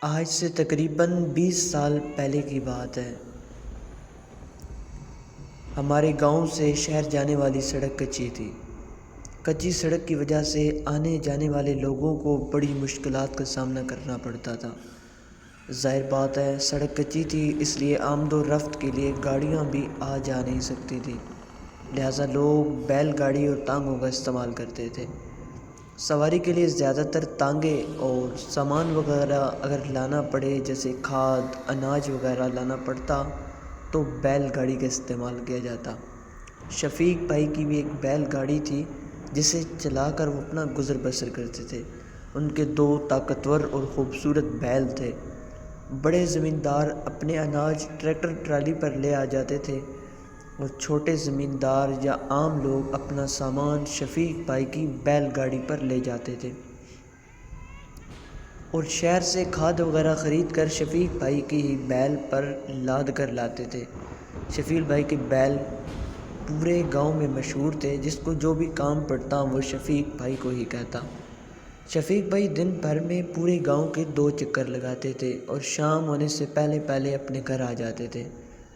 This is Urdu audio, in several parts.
آج سے تقریباً 20 سال پہلے کی بات ہے۔ ہمارے گاؤں سے شہر جانے والی سڑک کچی تھی۔ کچی سڑک کی وجہ سے آنے جانے والے لوگوں کو بڑی مشکلات کا سامنا کرنا پڑتا تھا۔ ظاہر بات ہے، سڑک کچی تھی، اس لیے آمد و رفت کے لیے گاڑیاں بھی آ جا نہیں سکتی تھیں، لہٰذا لوگ بیل گاڑی اور ٹانگوں کا استعمال کرتے تھے۔ سواری کے لیے زیادہ تر ٹانگیں اور سامان وغیرہ اگر لانا پڑے، جیسے کھاد، اناج وغیرہ لانا پڑتا تو بیل گاڑی کا استعمال کیا جاتا۔ شفیق بھائی کی بھی ایک بیل گاڑی تھی جسے چلا کر وہ اپنا گزر بسر کرتے تھے۔ ان کے 2 طاقتور اور خوبصورت بیل تھے۔ بڑے زمیندار اپنے اناج ٹریکٹر ٹرالی پر لے آ جاتے تھے اور چھوٹے زمیندار یا عام لوگ اپنا سامان شفیق بھائی کی بیل گاڑی پر لے جاتے تھے اور شہر سے کھاد وغیرہ خرید کر شفیق بھائی کی ہی بیل پر لاد کر لاتے تھے۔ شفیق بھائی کے بیل پورے گاؤں میں مشہور تھے، جس کو جو بھی کام پڑتا وہ شفیق بھائی کو ہی کہتا۔ شفیق بھائی دن بھر میں پورے گاؤں کے 2 چکر لگاتے تھے اور شام ہونے سے پہلے پہلے اپنے گھر آ جاتے تھے۔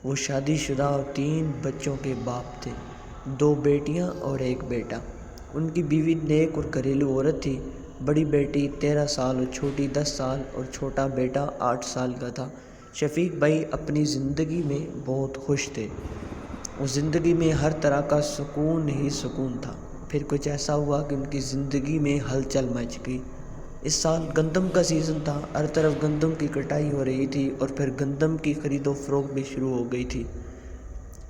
وہ شادی شدہ اور 3 بچوں کے باپ تھے، 2 بیٹیاں اور 1 بیٹا۔ ان کی بیوی نیک اور گھریلو عورت تھی۔ بڑی بیٹی 13 سال اور چھوٹی 10 سال اور چھوٹا بیٹا 8 سال کا تھا۔ شفیق بھائی اپنی زندگی میں بہت خوش تھے۔ اس زندگی میں ہر طرح کا سکون ہی سکون تھا۔ پھر کچھ ایسا ہوا کہ ان کی زندگی میں ہلچل مچ گئی۔ اس سال گندم کا سیزن تھا، ہر طرف گندم کی کٹائی ہو رہی تھی اور پھر گندم کی خرید و فروخت بھی شروع ہو گئی تھی۔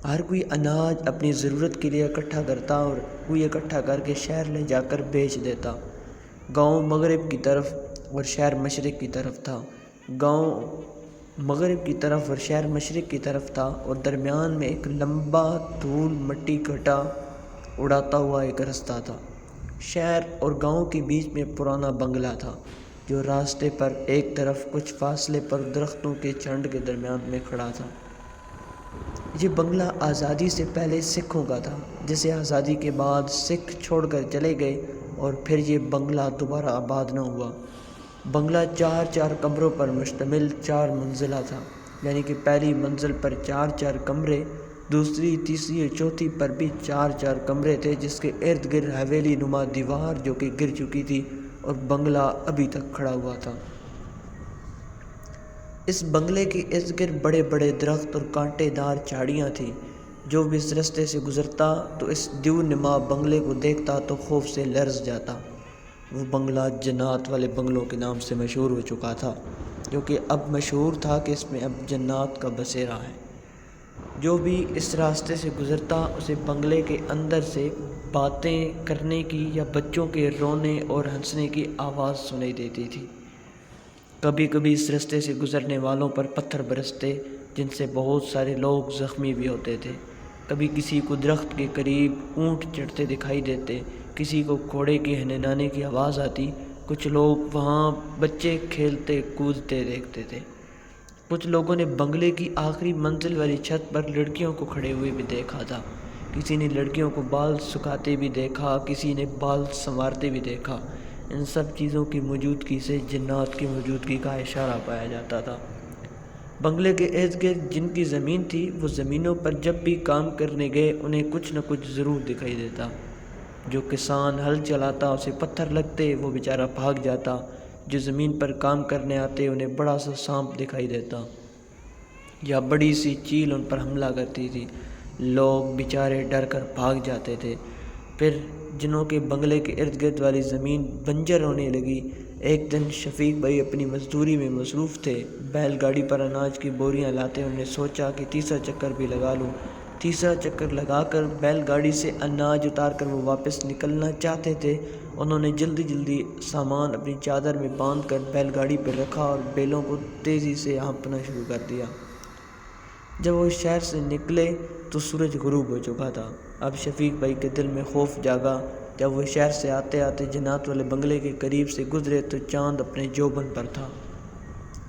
ہر کوئی اناج اپنی ضرورت کے لیے اکٹھا کرتا اور کوئی اکٹھا کر کے شہر لے جا کر بیچ دیتا۔ گاؤں مغرب کی طرف اور شہر مشرق کی طرف تھا۔ گاؤں مغرب کی طرف اور شہر مشرق کی طرف تھا اور درمیان میں ایک لمبا دھول مٹی گھٹا اڑاتا ہوا ایک رستہ تھا۔ شہر اور گاؤں کے بیچ میں پرانا بنگلہ تھا، جو راستے پر ایک طرف کچھ فاصلے پر درختوں کے جھنڈ کے درمیان میں کھڑا تھا۔ یہ بنگلہ آزادی سے پہلے سکھوں کا تھا، جسے آزادی کے بعد سکھ چھوڑ کر چلے گئے اور پھر یہ بنگلہ دوبارہ آباد نہ ہوا۔ بنگلہ 4 کمروں پر مشتمل 4 منزلہ تھا، یعنی کہ پہلی منزل پر 4 کمرے، دوسری، تیسری اور چوتھی پر بھی 4 کمرے تھے، جس کے ارد گرد حویلی نما دیوار جو کہ گر چکی تھی اور بنگلہ ابھی تک کھڑا ہوا تھا۔ اس بنگلے کے ارد گرد بڑے بڑے درخت اور کانٹے دار جھاڑیاں تھیں۔ جو بھی اس رستے سے گزرتا تو اس دیو نما بنگلے کو دیکھتا تو خوف سے لرز جاتا۔ وہ بنگلہ جنات والے بنگلوں کے نام سے مشہور ہو چکا تھا، کیونکہ اب مشہور تھا کہ اس میں اب جنات کا بسیرا ہے۔ جو بھی اس راستے سے گزرتا اسے بنگلے کے اندر سے باتیں کرنے کی یا بچوں کے رونے اور ہنسنے کی آواز سنائی دیتی تھی۔ کبھی کبھی اس راستے سے گزرنے والوں پر پتھر برستے، جن سے بہت سارے لوگ زخمی بھی ہوتے تھے۔ کبھی کسی کو درخت کے قریب اونٹ چڑھتے دکھائی دیتے، کسی کو گھوڑے کے ہنہنانے کی آواز آتی، کچھ لوگ وہاں بچے کھیلتے کودتے دیکھتے تھے۔ کچھ لوگوں نے بنگلے کی آخری منزل والی چھت پر لڑکیوں کو کھڑے ہوئے بھی دیکھا تھا۔ کسی نے لڑکیوں کو بال سکھاتے بھی دیکھا، کسی نے بال سنوارتے بھی دیکھا۔ ان سب چیزوں کی موجودگی سے جنات کی موجودگی کا اشارہ پایا جاتا تھا۔ بنگلے کے ارد گرد جن کی زمین تھی، وہ زمینوں پر جب بھی کام کرنے گئے انہیں کچھ نہ کچھ ضرور دکھائی دیتا۔ جو کسان ہل چلاتا اسے پتھر لگتے، وہ بیچارہ بھاگ جاتا۔ جو زمین پر کام کرنے آتے انہیں بڑا سا سانپ دکھائی دیتا یا بڑی سی چیل ان پر حملہ کرتی تھی، لوگ بیچارے ڈر کر بھاگ جاتے تھے۔ پھر جنہوں کے بنگلے کے ارد گرد والی زمین بنجر ہونے لگی، ایک دن شفیق بھائی اپنی مزدوری میں مصروف تھے، بیل گاڑی پر اناج کی بوریاں لاتے انہوں نے سوچا کہ تیسرا چکر بھی لگا لوں۔ تیسرا چکر لگا کر بیل گاڑی سے اناج اتار کر وہ واپس نکلنا چاہتے تھے۔ انہوں نے جلدی جلدی سامان اپنی چادر میں باندھ کر بیل گاڑی پر رکھا اور بیلوں کو تیزی سے ہانپنا شروع کر دیا۔ جب وہ شہر سے نکلے تو سورج غروب ہو چکا تھا۔ اب شفیق بھائی کے دل میں خوف جاگا۔ جب وہ شہر سے آتے آتے جنات والے بنگلے کے قریب سے گزرے تو چاند اپنے جوبن پر تھا۔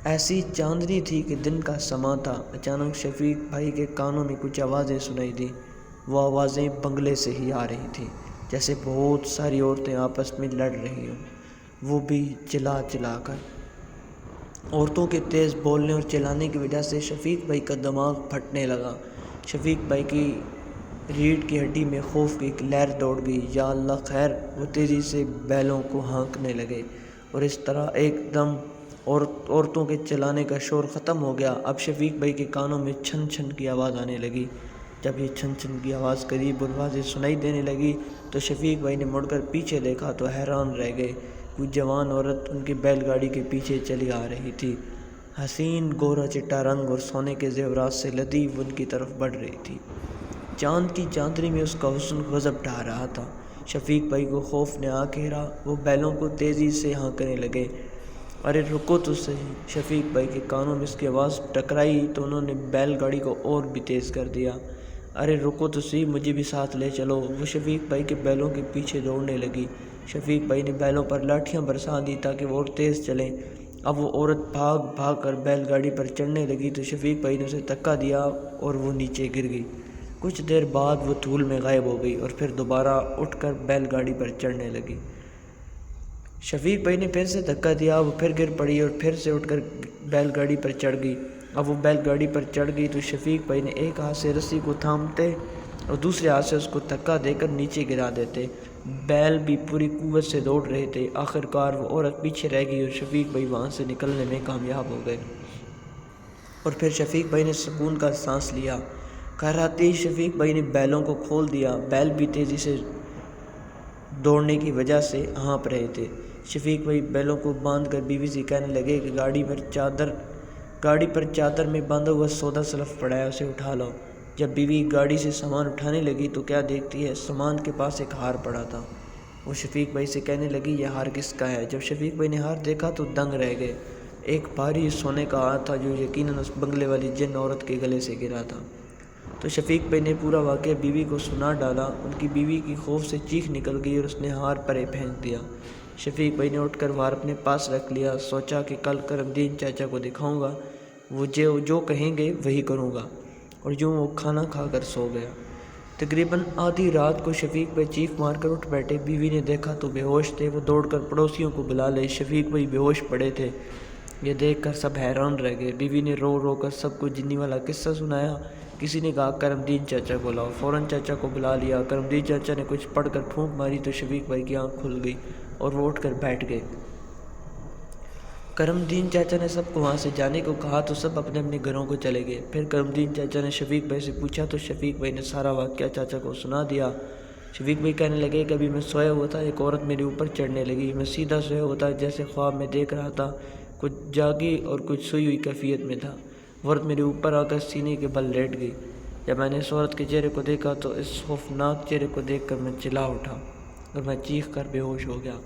ایسی چاندنی تھی کہ دن کا سماں تھا۔ اچانک شفیق بھائی کے کانوں میں کچھ آوازیں سنائی دیں۔ وہ آوازیں بنگلے سے ہی آ رہی تھیں، جیسے بہت ساری عورتیں آپس میں لڑ رہی ہوں، وہ بھی چلا چلا کر۔ عورتوں کے تیز بولنے اور چلانے کی وجہ سے شفیق بھائی کا دماغ پھٹنے لگا۔ شفیق بھائی کی ریڑھ کی ہڈی میں خوف کی ایک لہر دوڑ گئی۔ یا اللہ خیر! وہ تیزی سے بیلوں کو ہانکنے لگے اور اس طرح ایک دم عورتوں کے چلانے کا شور ختم ہو گیا۔ اب شفیق بھائی کے کانوں میں چھن چھن کی آواز آنے لگی۔ جب یہ چھن چھن کی آواز قریب اور واضح سنائی دینے لگی تو شفیق بھائی نے مڑ کر پیچھے دیکھا تو حیران رہ گئے۔ کوئی جوان عورت ان کی بیل گاڑی کے پیچھے چلی آ رہی تھی۔ حسین گورا چٹا رنگ اور سونے کے زیورات سے لطیف ان کی طرف بڑھ رہی تھی۔ چاند کی چاندنی میں اس کا حسن غضب ڈھا رہا تھا۔ شفیق بھائی کو خوف نے آ گھیرا۔ وہ بیلوں کو تیزی سے ہانکنے لگے۔ ارے رکو تو صحیح! شفیق بھائی کے کانوں میں اس کی آواز ٹکرائی تو انہوں نے بیل گاڑی کو اور بھی تیز کر دیا۔ ارے رکو تو صحیح! مجھے بھی ساتھ لے چلو۔ وہ شفیق بھائی کے بیلوں کے پیچھے دوڑنے لگی۔ شفیق بھائی نے بیلوں پر لاٹھیاں برسا دی تاکہ وہ اور تیز چلیں۔ اب وہ عورت بھاگ بھاگ کر بیل گاڑی پر چڑھنے لگی تو شفیق بھائی نے اسے دھکا دیا اور وہ نیچے گر گئی۔ کچھ دیر بعد وہ دھول میں غائب ہو گئی اور پھر دوبارہ اٹھ کر بیل گاڑی پر چڑھنے لگی۔ شفیق بھائی نے پھر سے دھکا دیا، وہ پھر گر پڑی اور پھر سے اٹھ کر بیل گاڑی پر چڑھ گئی۔ اب وہ بیل گاڑی پر چڑھ گئی تو شفیق بھائی نے ایک ہاتھ سے رسی کو تھامتے اور دوسرے ہاتھ سے اس کو دھکا دے کر نیچے گرا دیتے۔ بیل بھی پوری قوت سے دوڑ رہے تھے۔ آخر کار وہ عورت پیچھے رہ گئی اور شفیق بھائی وہاں سے نکلنے میں کامیاب ہو گئے۔ اور پھر شفیق بھائی نے سکون کا سانس لیا۔ گھر آتے ہی شفیق بھائی نے بیلوں کو کھول دیا۔ بیل بھی تیزی سے دوڑنے کی وجہ سے ہانپ رہے تھے۔ شفیق بھائی بیلوں کو باندھ کر بیوی سے کہنے لگے کہ گاڑی پر چادر میں باندھا ہوا سودا سلف پڑا ہے، اسے اٹھا لاؤ۔ جب بیوی گاڑی سے سامان اٹھانے لگی تو کیا دیکھتی ہے، سامان کے پاس ایک ہار پڑا تھا۔ وہ شفیق بھائی سے کہنے لگی یہ ہار کس کا ہے؟ جب شفیق بھائی نے ہار دیکھا تو دنگ رہ گئے۔ ایک بھاری سونے کا ہار تھا جو یقیناً اس بنگلے والی جن عورت کے گلے سے گرا تھا۔ تو شفیق بھائی نے پورا واقعہ بیوی کو سنا ڈالا۔ ان کی بیوی کی خوف سے چیخ نکل گئی اور اس نے ہار پرے پھینک دیا۔ شفیق بھائی نے اٹھ کر ہار اپنے پاس رکھ لیا۔ سوچا کہ کل کرم دین چاچا کو دکھاؤں گا، وہ جو کہیں گے وہی کروں گا، اور یوں وہ کھانا کھا کر سو گیا۔ تقریباً آدھی رات کو شفیق بھائی چیخ مار کر اٹھ بیٹھے۔ بیوی نے دیکھا تو بے ہوش تھے۔ وہ دوڑ کر پڑوسیوں کو بلا لے۔ شفیق بھائی بے ہوش پڑے تھے۔ یہ دیکھ کر سب حیران رہ گئے۔ بیوی نے رو رو کر سب کو جنی والا قصہ سنایا۔ کسی نے کہا کرم دین چاچا کو لاؤ۔ فوراً چاچا کو بلا لیا۔ کرم دین چاچا نے کچھ پڑھ کر پھونک ماری تو شفیق بھائی کی آنکھ کھل گئی اور وہ اٹھ کر بیٹھ گئے۔ کرم دین چاچا نے سب کو وہاں سے جانے کو کہا تو سب اپنے اپنے گھروں کو چلے گئے۔ پھر کرم دین چاچا نے شفیق بھائی سے پوچھا تو شفیق بھائی نے سارا واقعہ چاچا کو سنا دیا۔ شفیق بھائی کہنے لگے کہ ابھی میں سویا ہوا تھا، ایک عورت میرے اوپر چڑھنے لگی۔ میں سیدھا سویا ہوا تھا جیسے خواب میں دیکھ رہا تھا، کچھ جاگی اور کچھ سوئی ہوئی کیفیت میں تھا۔ وہ عورت میرے اوپر آ کر سینے کے بل لیٹ گئی۔ جب میں نے اس عورت کے چہرے کو دیکھا تو اس خوفناک چہرے کو دیکھ کر میں چلا اٹھا اور میں چیخ کر بے ہوش ہو گیا۔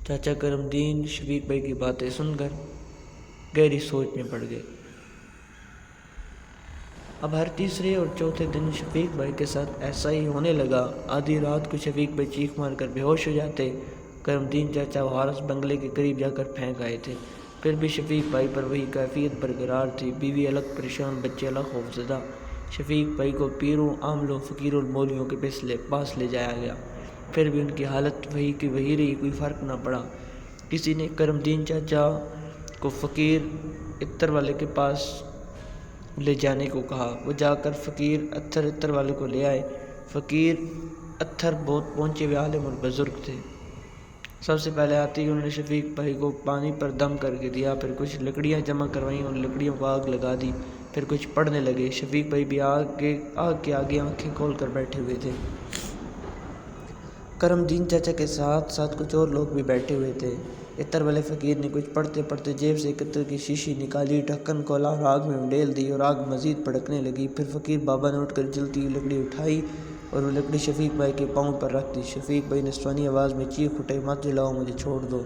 چاچا کرم دین شفیق بھائی کی باتیں سن کر گہری سوچ میں پڑ گئے۔ اب ہر تیسرے اور چوتھے دن شفیق بھائی کے ساتھ ایسا ہی ہونے لگا۔ آدھی رات کو شفیق بھائی چیخ مار کر بے ہوش ہو جاتے۔ کرم دین چاچا وارث بنگلے کے قریب جا کر پھینک آئے تھے۔ پھر بھی شفیق بھائی پر وہی کیفیت برقرار تھی۔ بیوی الگ پریشان، بچے الگ خوفزدہ۔ شفیق بھائی کو پیروں، عاملوں، فقیروں اور مولویوں کے پاس لے جایا گیا، پھر بھی ان کی حالت وہی کی وہی رہی، کوئی فرق نہ پڑا۔ کسی نے کرم دین چاچا کو فقیر عطر والے کے پاس لے جانے کو کہا۔ وہ جا کر فقیر عطر والے کو لے آئے۔ فقیر عطر بہت پہنچے ہوئے عالم اور بزرگ تھے۔ سب سے پہلے آتے ہی انہوں نے شفیق بھائی کو پانی پر دم کر کے دیا، پھر کچھ لکڑیاں جمع کروائیں اور لکڑیوں کو آگ لگا دی، پھر کچھ پڑھنے لگے۔ شفیق بھائی بھی آگ کے آگے آنکھیں کھول کر بیٹھے ہوئے تھے۔ کرم دین چاچا کے ساتھ ساتھ کچھ اور لوگ بھی بیٹھے ہوئے تھے۔ عطر والے فقیر نے کچھ پڑھتے پڑھتے جیب سے ایک عطر کی شیشی نکالی، ڈھکن کھولا اور آگ میں ڈیل دی اور آگ مزید بھڑکنے لگی۔ پھر فقیر بابا نے اٹھ کر جلتی ہوئی لکڑی اٹھائی اور وہ لکڑی شفیق بھائی کے پاؤں پر رکھ دی۔ شفیق بھائی نے نسوانی آواز میں چیخ اٹھائی، مت جلاؤ، مجھے چھوڑ دو،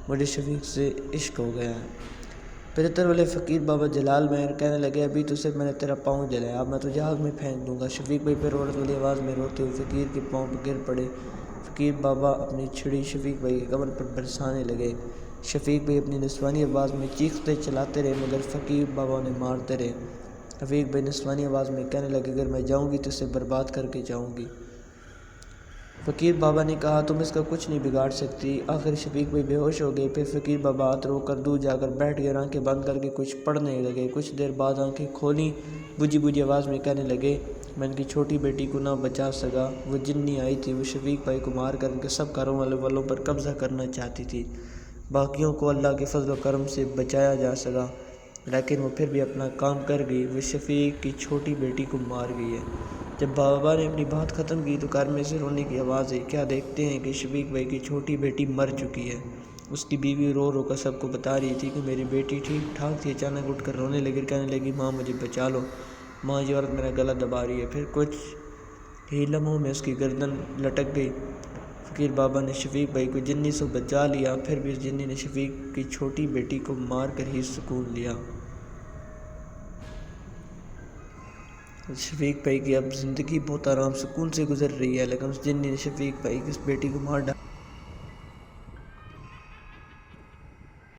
مجھے شفیق سے عشق ہو گیا ہے۔ پھر عطر والے فقیر بابا جلال مہر کہنے لگے ابھی تو صرف میں نے تیرا پاؤں جلایا، اب میں تجھے آگ میں پھینک دوں گا۔ شفیق بھائی پھر عورت والی آواز میں روتے ہوئے فقیر کے پاؤں پر گر پڑے۔ فقیر بابا اپنی چھڑی شفیق بھائی کے کمر پر برسانے لگے۔ شفیق بھائی اپنی نسوانی آواز میں چیختے چلاتے رہے مگر فقیر بابا انہیں مارتے رہے۔ شفیق بھائی نسوانی آواز میں کہنے لگے اگر میں جاؤں گی تو اسے برباد کر کے جاؤں گی۔ فقیر بابا نے کہا تم اس کا کچھ نہیں بگاڑ سکتی۔ آخر شفیق بھائی بے ہوش ہو گئے۔ پھر فقیر بابا ہاتھ رو کر دور جا کر بیٹھ گئے اور آنکھیں بند کر کے کچھ پڑھنے لگے۔ کچھ دیر بعد آنکھیں کھولیں، بجھی بجھی آواز میں کہنے لگے، میں ان کی چھوٹی بیٹی کو نہ بچا سکا۔ وہ جنی آئی تھی، وہ شفیق بھائی کو مار کر ان کے سب کاروبار والوں پر قبضہ کرنا چاہتی تھی۔ باقیوں کو اللہ کے فضل و کرم سے بچایا جا سکا، لیکن وہ پھر بھی اپنا کام کر گئی۔ وہ شفیق کی چھوٹی بیٹی کو مار گئی ہے۔ جب بابا نے اپنی بات ختم کی تو گھر میں سے رونے کی آواز آئی۔ کیا دیکھتے ہیں کہ شفیق بھائی کی چھوٹی بیٹی مر چکی ہے۔ اس کی بیوی رو رو کر سب کو بتا رہی تھی کہ میری بیٹی ٹھیک ٹھاک تھی۔ اچانک اٹھ کر رونے لگی، کہنے لگی، ماں مجھے بچا لو، ماں یہ عورت میرا گلا دبا رہی ہے۔ پھر کچھ ہی لمحوں میں اس کی گردن لٹک گئی۔ فقیر بابا نے شفیق بھائی کو جنی سے بچا لیا، پھر بھی اس جنی نے شفیق کی چھوٹی بیٹی کو مار کر ہی سکون لیا۔ شفیق بھائی کی اب زندگی بہت آرام سکون سے گزر رہی ہے، لیکن اس جنی نے شفیق بھائی کی اس بیٹی کو مار ڈالا۔